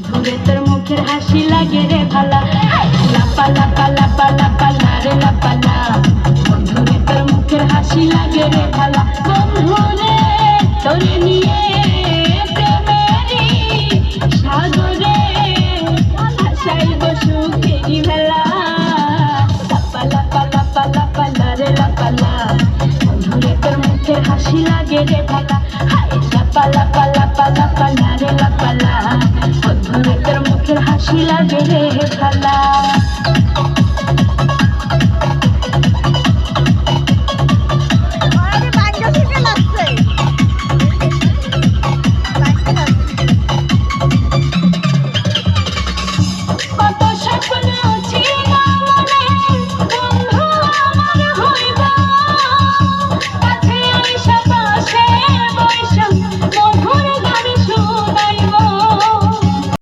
ঘুরে তোর মুখের হাসি লাগে রে ভালা, লাপা লাপা লাপা লাপা লা রে লাপা লা। বন্ধুরে তোর মুখের হাসি লাগে রে ভালা, বন্ধুরে তোরে নিয়ে প্রেমেরই সাগরে ভাসাইব সুখেরই ভেলা। লাপা লাপা লাপা লাপা লা রে লাপা লা। বন্ধুরে তোর মুখের হাসি লাগে রে ভালা, লাপা লাপা লাপা লাপা লা রে লাপা লা। বন্ধুরে তোর মুখের হাসি লাগে রে ভালা।